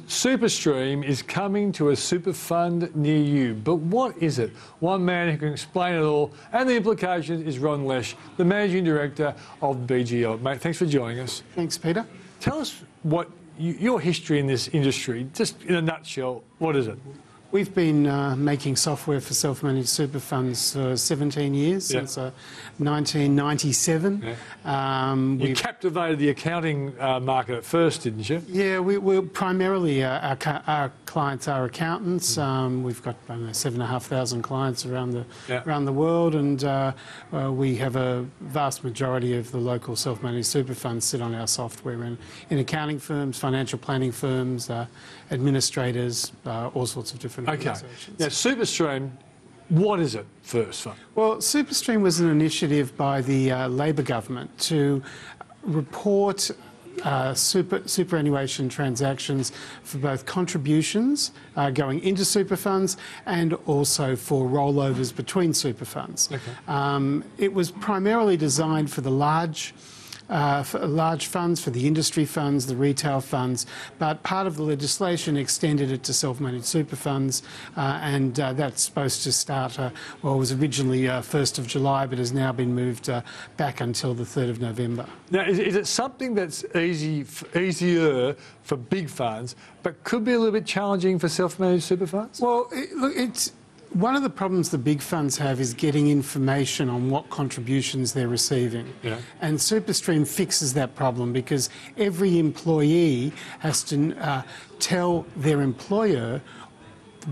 SuperStream is coming to a super fund near you. But what is it? One man who can explain it all and the implications is Ron Lesh, the Managing Director of BGL. Mate, thanks for joining us. Thanks, Peter. Tell us what your history in this industry, just in a nutshell, what is it? We've been making software for self-managed super funds for 17 years, since 1997. Yeah. You captivated the accounting market at first, didn't you? Yeah, we're primarily, our clients are accountants. We've got 7,500 clients around the world, and we have a vast majority of the local self-managed super funds sit on our software in accounting firms, financial planning firms, administrators, all sorts of different organisations. Now, SuperStream, what is it first? Well, SuperStream was an initiative by the Labor government to report superannuation transactions for both contributions going into super funds and also for rollovers between super funds. Okay. It was primarily designed for the large funds, for the industry funds, the retail funds, but part of the legislation extended it to self-managed super funds, and that's supposed to start, well, it was originally 1st of July, but has now been moved back until the 3rd of November. Now, is it something that's easier for big funds, but could be a little bit challenging for self-managed super funds? Well, look, it's one of the problems the big funds have is getting information on what contributions they're receiving. Yeah. And SuperStream fixes that problem because every employee has to tell their employer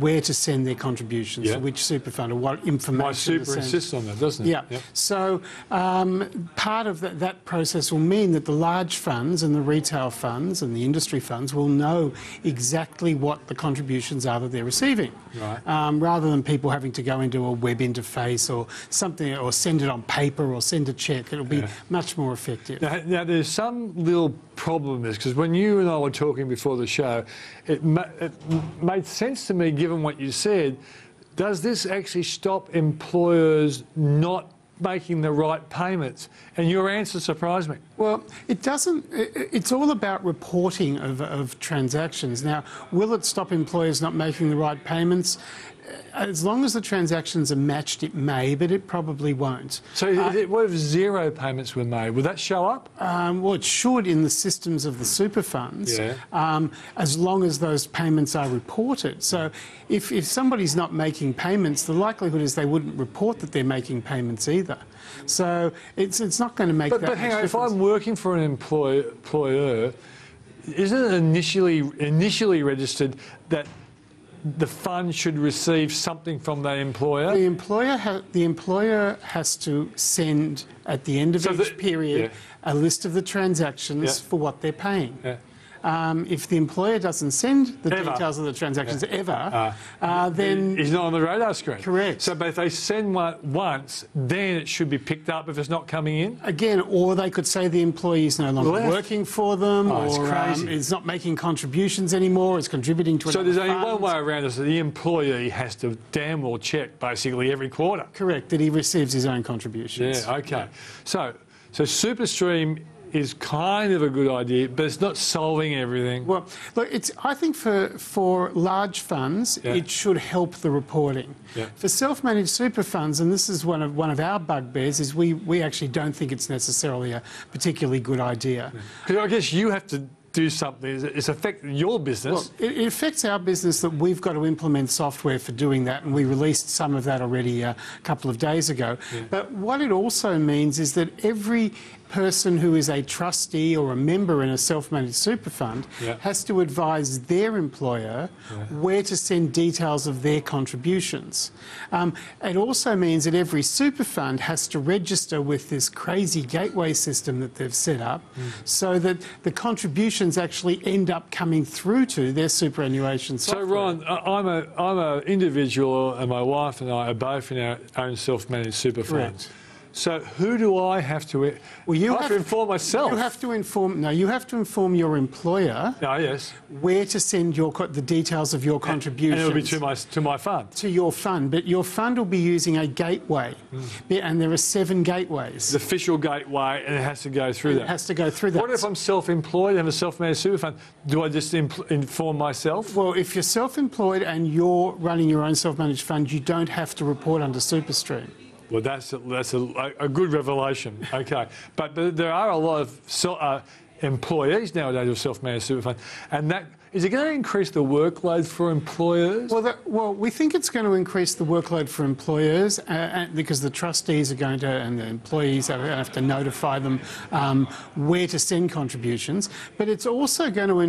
where to send their contributions, to which super fund, or what information. My super insists on that, doesn't it? Yeah. Yep. So part of that process will mean that the large funds and the retail funds and the industry funds will know exactly what the contributions are that they're receiving, right. Rather than people having to go into a web interface or something, or send it on paper or send a cheque. It'll be much more effective. Now there's some little problem is because when you and I were talking before the show, it made sense to me, given what you said. Does this actually stop employers not making the right payments? And your answer surprised me. Well, it doesn't. It's all about reporting of transactions. Now, will it stop employers not making the right payments? As long as the transactions are matched, it may, but it probably won't. So what if zero payments were made? Would that show up? Well, it should in the systems of the super funds, as long as those payments are reported. So if somebody's not making payments, the likelihood is they wouldn't report that they're making payments either. So it's not going to make that much hang on, difference. If I'm working for an employer, isn't it initially registered that the fund should receive something from that employer? The employer has to send at the end of each period a list of the transactions for what they're paying. Yeah. If the employer doesn't send the details of the transactions then he's not on the radar screen. Correct. So, but if they send one once, then it should be picked up if it's not coming in? Again, or they could say the employee is no longer working for them, or is not making contributions anymore, is contributing to another fund. So there's only one way around it, so the employee has to damn well check basically every quarter. Correct, that he receives his own contributions. Yeah, okay. So SuperStream is kind of a good idea, but it's not solving everything. Well, look, I think for large funds, it should help the reporting. Yeah. For self-managed super funds, and this is one of our bugbears, is we actually don't think it's necessarily a particularly good idea. Because I guess you have to do something. It's affecting your business. Well, it affects our business that we've got to implement software for doing that, and we released some of that already a couple of days ago. Yeah. But what it also means is that every person who is a trustee or a member in a self-managed super fund has to advise their employer where to send details of their contributions. It also means that every super fund has to register with this crazy gateway system that they've set up so that the contributions actually end up coming through to their superannuation software. So, Ron, I'm an individual, and my wife and I are both in our own self-managed super funds. So who do I have to? Well, you I have to inform myself. You have to inform. No, you have to inform your employer. Oh, yes. Where to send the details of your contributions. And it'll be to my fund. To your fund, but your fund will be using a gateway, and there are 7 gateways. The official gateway, and it has to go through that. It has to go through that. What if I'm self-employed and have a self-managed super fund? Do I just inform myself? Well, if you're self-employed and you're running your own self-managed fund, you don't have to report under SuperStream. Well, that's a good revelation. Okay, but there are a lot of employees nowadays with self-managed super fund, and that is it going to increase the workload for employers? Well, we think it's going to increase the workload for employers because the trustees are going to, and the employees have to notify them where to send contributions. But it's also going to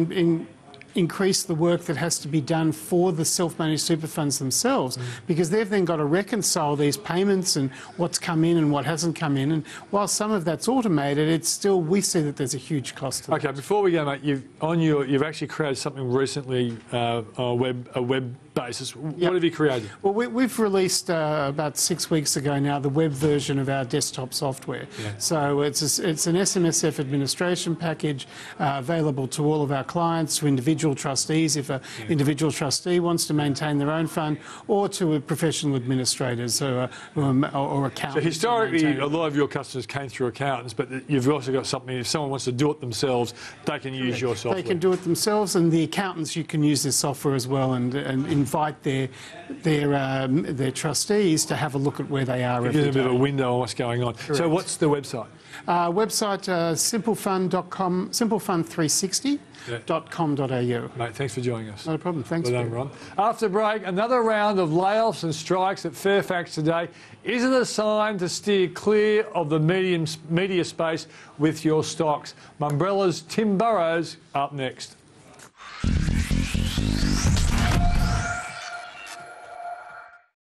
increase the work that has to be done for the self-managed super funds themselves, because they've then got to reconcile these payments and what's come in and what hasn't come in. And while some of that's automated, it's still, we see that there's a huge cost to that. Okay, before we go, mate, you've actually created something recently on a web basis. What have you created? Well, we've released about 6 weeks ago now the web version of our desktop software. Yeah. So it's an SMSF administration package available to all of our clients, to individual trustees if an individual trustee wants to maintain their own fund, or to professional administrators or accountants. So historically, a lot of your customers came through accountants, but you've also got something, if someone wants to do it themselves, they can use your software. They can do it themselves, and the accountants, you can use this software as well and invite their trustees to have a look at where they are every day. Gives a bit of a window on what's going on. Correct. So what's the website? Website simplefund.com, simplefund360.com.au. Mate, thanks for joining us. Not a problem. Thanks, Well done, Ron. After break, another round of layoffs and strikes at Fairfax today. Is it a sign to steer clear of the media space with your stocks? Mumbrella's Tim Burrows up next.